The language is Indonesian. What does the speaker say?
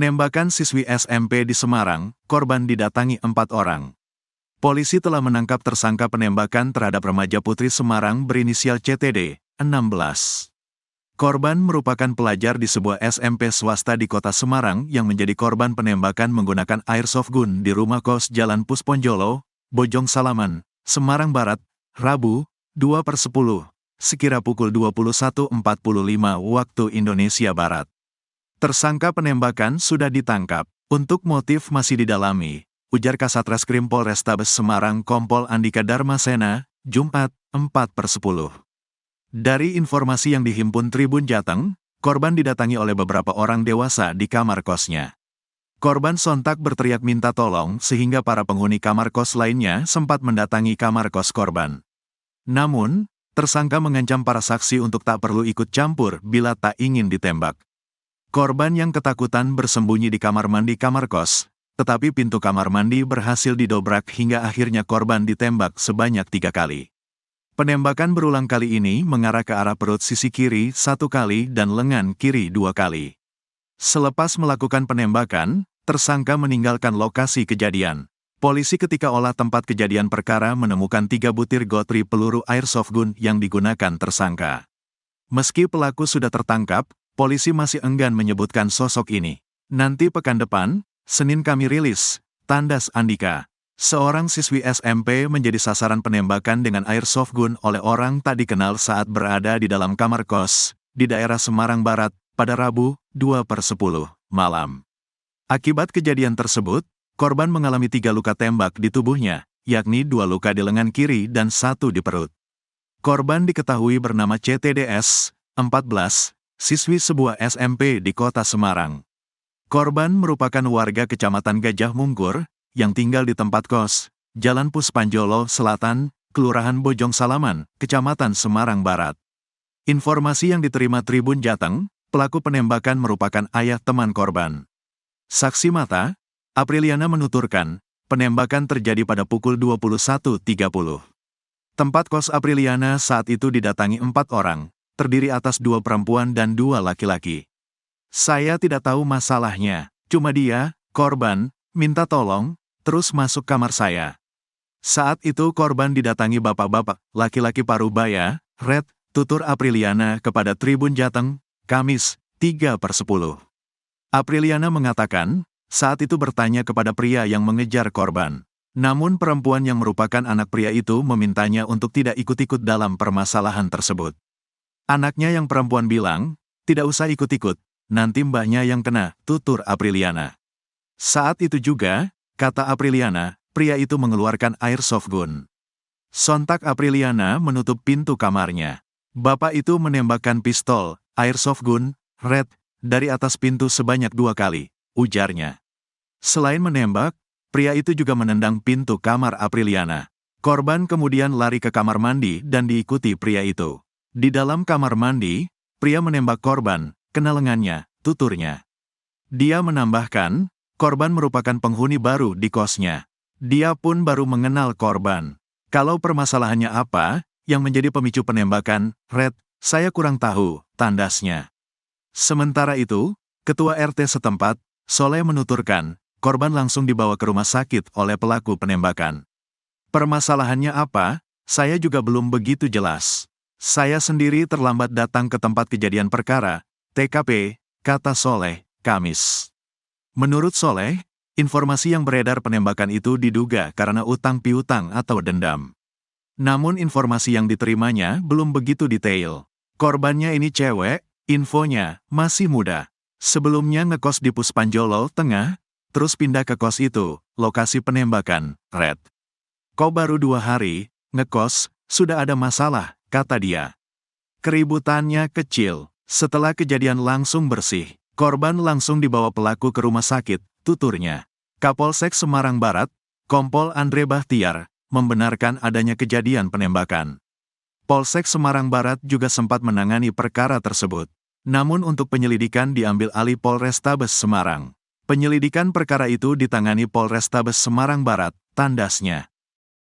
Penembakan siswi SMP di Semarang, korban didatangi 4 orang. Polisi telah menangkap tersangka penembakan terhadap remaja putri Semarang berinisial CTD, 16. Korban merupakan pelajar di sebuah SMP swasta di kota Semarang yang menjadi korban penembakan menggunakan airsoft gun di rumah kos Jalan Pusponjolo, Bojong Salaman, Semarang Barat, Rabu, 2/10, sekira pukul 21.45 waktu Indonesia Barat. Tersangka penembakan sudah ditangkap. Untuk motif masih didalami, ujar Kasatreskrim Polrestabes Semarang Kompol Andika Darmasena, Jumat, 4/10. Dari informasi yang dihimpun Tribun Jateng, korban didatangi oleh beberapa orang dewasa di kamar kosnya. Korban sontak berteriak minta tolong sehingga para penghuni kamar kos lainnya sempat mendatangi kamar kos korban. Namun, tersangka mengancam para saksi untuk tak perlu ikut campur bila tak ingin ditembak. Korban yang ketakutan bersembunyi di kamar mandi kamar kos, tetapi pintu kamar mandi berhasil didobrak hingga akhirnya korban ditembak sebanyak 3 kali. Penembakan berulang kali ini mengarah ke arah perut sisi kiri 1 kali dan lengan kiri 2 kali. Selepas melakukan penembakan, tersangka meninggalkan lokasi kejadian. Polisi ketika olah tempat kejadian perkara menemukan 3 butir gotri peluru airsoft gun yang digunakan tersangka. Meski pelaku sudah tertangkap, polisi masih enggan menyebutkan sosok ini. Nanti pekan depan, Senin kami rilis, tandas Andika. Seorang siswi SMP menjadi sasaran penembakan dengan airsoft gun oleh orang tak dikenal saat berada di dalam kamar kos, di daerah Semarang Barat, pada Rabu, 2/10, malam. Akibat kejadian tersebut, korban mengalami 3 luka tembak di tubuhnya, yakni 2 luka di lengan kiri dan 1 di perut. Korban diketahui bernama CTDS, 14, siswi sebuah SMP di kota Semarang. Korban merupakan warga Kecamatan Gajah Mungkur, yang tinggal di tempat kos, Jalan Puspanjolo Selatan, Kelurahan Bojong Salaman, Kecamatan Semarang Barat. Informasi yang diterima Tribun Jateng, pelaku penembakan merupakan ayah teman korban. Saksi mata, Apriliana menuturkan, penembakan terjadi pada pukul 21.30. Tempat kos Apriliana saat itu didatangi 4 orang, terdiri atas 2 perempuan dan 2 laki-laki. Saya tidak tahu masalahnya, cuma dia, korban, minta tolong, terus masuk kamar saya. Saat itu korban didatangi bapak-bapak, laki-laki parubaya, Red, tutur Apriliana kepada Tribun Jateng, Kamis, 3/10. Apriliana mengatakan, saat itu bertanya kepada pria yang mengejar korban. Namun perempuan yang merupakan anak pria itu memintanya untuk tidak ikut-ikut dalam permasalahan tersebut. Anaknya yang perempuan bilang, tidak usah ikut-ikut, nanti mbahnya yang kena, tutur Apriliana. Saat itu juga, kata Apriliana, pria itu mengeluarkan airsoft gun. Sontak Apriliana menutup pintu kamarnya. Bapak itu menembakkan pistol, airsoft gun, Red, dari atas pintu sebanyak 2 kali, ujarnya. Selain menembak, pria itu juga menendang pintu kamar Apriliana. Korban kemudian lari ke kamar mandi dan diikuti pria itu. Di dalam kamar mandi, pria menembak korban, kena lengannya, tuturnya. Dia menambahkan, korban merupakan penghuni baru di kosnya. Dia pun baru mengenal korban. Kalau permasalahannya apa, yang menjadi pemicu penembakan, Red, saya kurang tahu, tandasnya. Sementara itu, Ketua RT setempat, Soleh menuturkan, korban langsung dibawa ke rumah sakit oleh pelaku penembakan. Permasalahannya apa, saya juga belum begitu jelas. Saya sendiri terlambat datang ke tempat kejadian perkara, TKP, kata Soleh, Kamis. Menurut Soleh, informasi yang beredar penembakan itu diduga karena utang piutang atau dendam. Namun informasi yang diterimanya belum begitu detail. Korbannya ini cewek, infonya masih muda. Sebelumnya ngekos di Puspanjolo Tengah, terus pindah ke kos itu, lokasi penembakan, Red. Kok baru 2 hari, ngekos, sudah ada masalah, kata dia. Keributannya kecil, setelah kejadian langsung bersih, korban langsung dibawa pelaku ke rumah sakit, tuturnya. Kapolsek Semarang Barat, Kompol Andre Bahtiar, membenarkan adanya kejadian penembakan. Polsek Semarang Barat juga sempat menangani perkara tersebut. Namun untuk penyelidikan diambil alih Polrestabes Semarang. Penyelidikan perkara itu ditangani Polrestabes Semarang Barat, tandasnya.